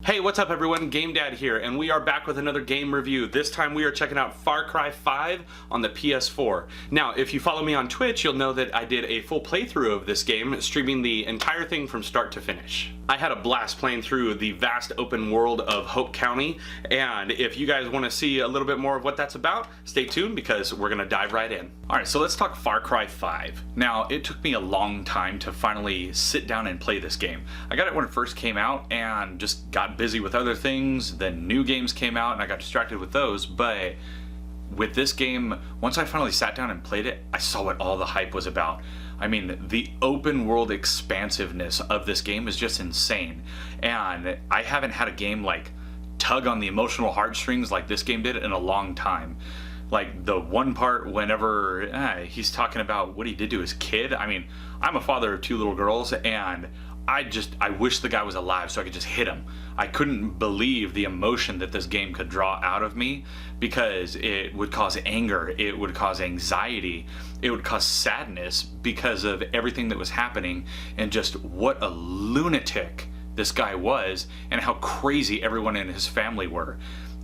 Hey, what's up everyone? GameDad here, and we are back with another game review. This time we are checking out Far Cry 5 on the PS4. Now, if you follow me on Twitch, you'll know that I did a full playthrough of this game, streaming the entire thing from start to finish. I had a blast playing through the vast open world of Hope County, and if you guys want to see a little bit more of what that's about, stay tuned because we're gonna dive right in. Alright, so let's talk Far Cry 5. Now, it took me a long time to finally sit down and play this game. I got it when it first came out and just got busy with other things, then new games came out and I got distracted with those, but with this game, once I finally sat down and played it, I saw what all the hype was about. I mean, the open world expansiveness of this game is just insane, and I haven't had a game like tug on the emotional heartstrings like this game did in a long time. Like the one part whenever he's talking about what he did to his kid. I mean, I'm a father of two little girls, and I wish the guy was alive so I could just hit him. I couldn't believe the emotion that this game could draw out of me, because it would cause anger, it would cause anxiety, it would cause sadness because of everything that was happening, and just what a lunatic this guy was and how crazy everyone in his family were.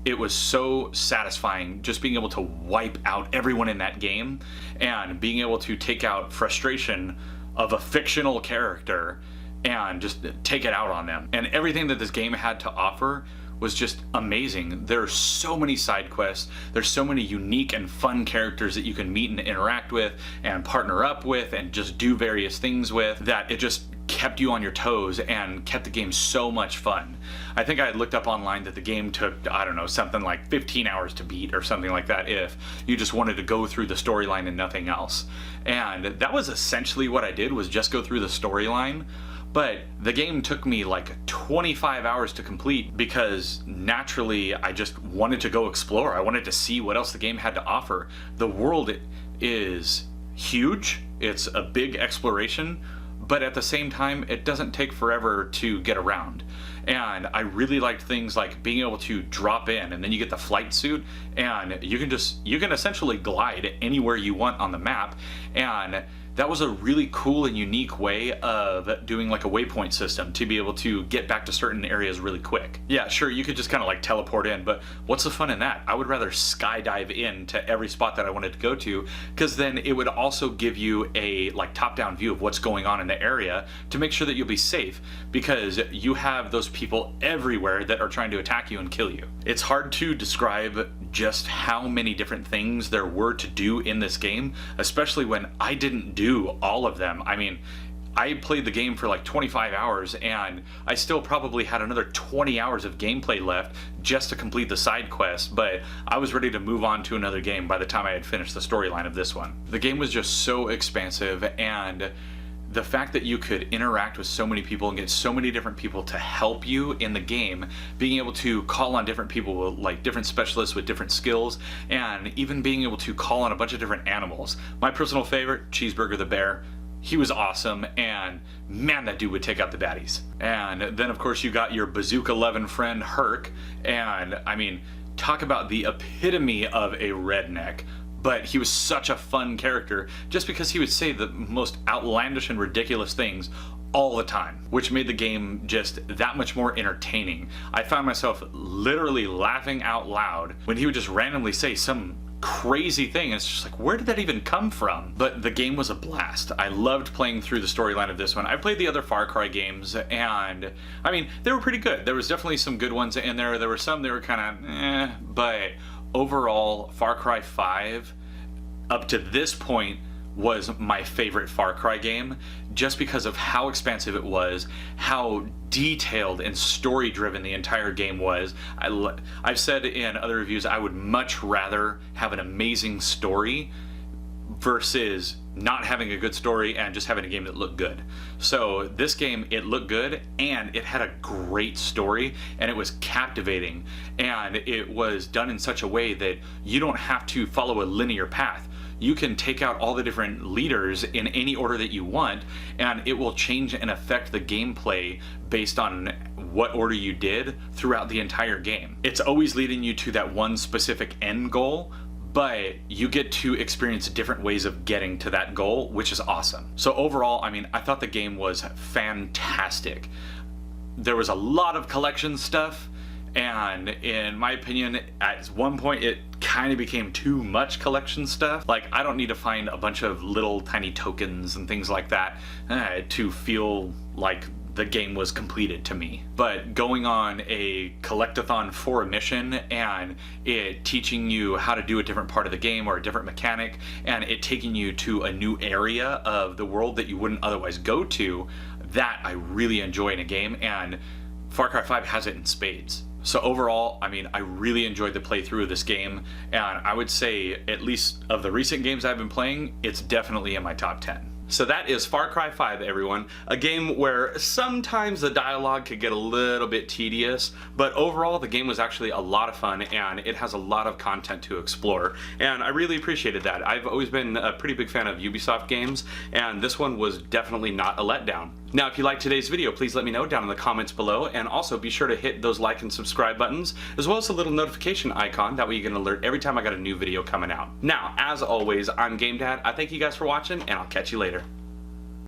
It was so satisfying just being able to wipe out everyone in that game and being able to take out frustration of a fictional character and just take it out on them. And everything that this game had to offer was just amazing. There's so many side quests, there's so many unique and fun characters that you can meet and interact with and partner up with and just do various things with, that it just kept you on your toes and kept the game so much fun. I think I had looked up online that the game took, I don't know, something like 15 hours to beat or something like that if you just wanted to go through the storyline and nothing else. And that was essentially what I did, was just go through the storyline. But the game took me like 25 hours to complete because naturally I just wanted to go explore. I wanted to see what else the game had to offer. The world is huge, it's a big exploration, but at the same time it doesn't take forever to get around. And I really liked things like being able to drop in and then you get the flight suit and you can essentially glide anywhere you want on the map, and that was a really cool and unique way of doing like a waypoint system to be able to get back to certain areas really quick. Yeah, sure, you could just kind of like teleport in, but what's the fun in that? I would rather skydive in to every spot that I wanted to go to, because then it would also give you a like top-down view of what's going on in the area to make sure that you'll be safe, because you have those people everywhere that are trying to attack you and kill you. It's hard to describe just how many different things there were to do in this game, especially when I didn't do all of them. I mean, I played the game for like 25 hours and I still probably had another 20 hours of gameplay left just to complete the side quest, but I was ready to move on to another game by the time I had finished the storyline of this one. The game was just so expansive, and the fact that you could interact with so many people and get so many different people to help you in the game, being able to call on different people, like different specialists with different skills, and even being able to call on a bunch of different animals. My personal favorite, Cheeseburger the bear. He was awesome, and man, that dude would take out the baddies. And then of course you got your Bazooka 11 friend Herc, and I mean, talk about the epitome of a redneck. But he was such a fun character just because he would say the most outlandish and ridiculous things all the time, which made the game just that much more entertaining. I found myself literally laughing out loud when he would just randomly say some crazy thing, and it's just like, where did that even come from? But the game was a blast. I loved playing through the storyline of this one. I played the other Far Cry games, and I mean, they were pretty good. There was definitely some good ones in there. There were some that were kind of but overall, Far Cry 5 up to this point was my favorite Far Cry game, just because of how expansive it was, how detailed and story driven the entire game was. I've said in other reviews I would much rather have an amazing story versus not having a good story and just having a game that looked good. So this game, it looked good and it had a great story and it was captivating, and it was done in such a way that you don't have to follow a linear path. You can take out all the different leaders in any order that you want, and it will change and affect the gameplay based on what order you did throughout the entire game. It's always leading you to that one specific end goal, but you get to experience different ways of getting to that goal, which is awesome. So overall, I mean, I thought the game was fantastic. there was a lot of collection stuff, and in my opinion, at one point it kind of became too much collection stuff. Like, I don't need to find a bunch of little tiny tokens and things like that to feel like the game was completed to me. But going on a collectathon for a mission and it teaching you how to do a different part of the game or a different mechanic, and it taking you to a new area of the world that you wouldn't otherwise go to, that I really enjoy in a game, and Far Cry 5 has it in spades. So overall, I mean, I really enjoyed the playthrough of this game, and I would say, at least of the recent games I've been playing, it's definitely in my top 10. So that is Far Cry 5, everyone. A game where sometimes the dialogue could get a little bit tedious, but overall the game was actually a lot of fun, and it has a lot of content to explore, and I really appreciated that. I've always been a pretty big fan of Ubisoft games, and this one was definitely not a letdown. Now, if you liked today's video, please let me know down in the comments below, and also be sure to hit those like and subscribe buttons, as well as the little notification icon. That way you get an alert every time I got a new video coming out. Now, as always, I'm GameDad. I thank you guys for watching, and I'll catch you later.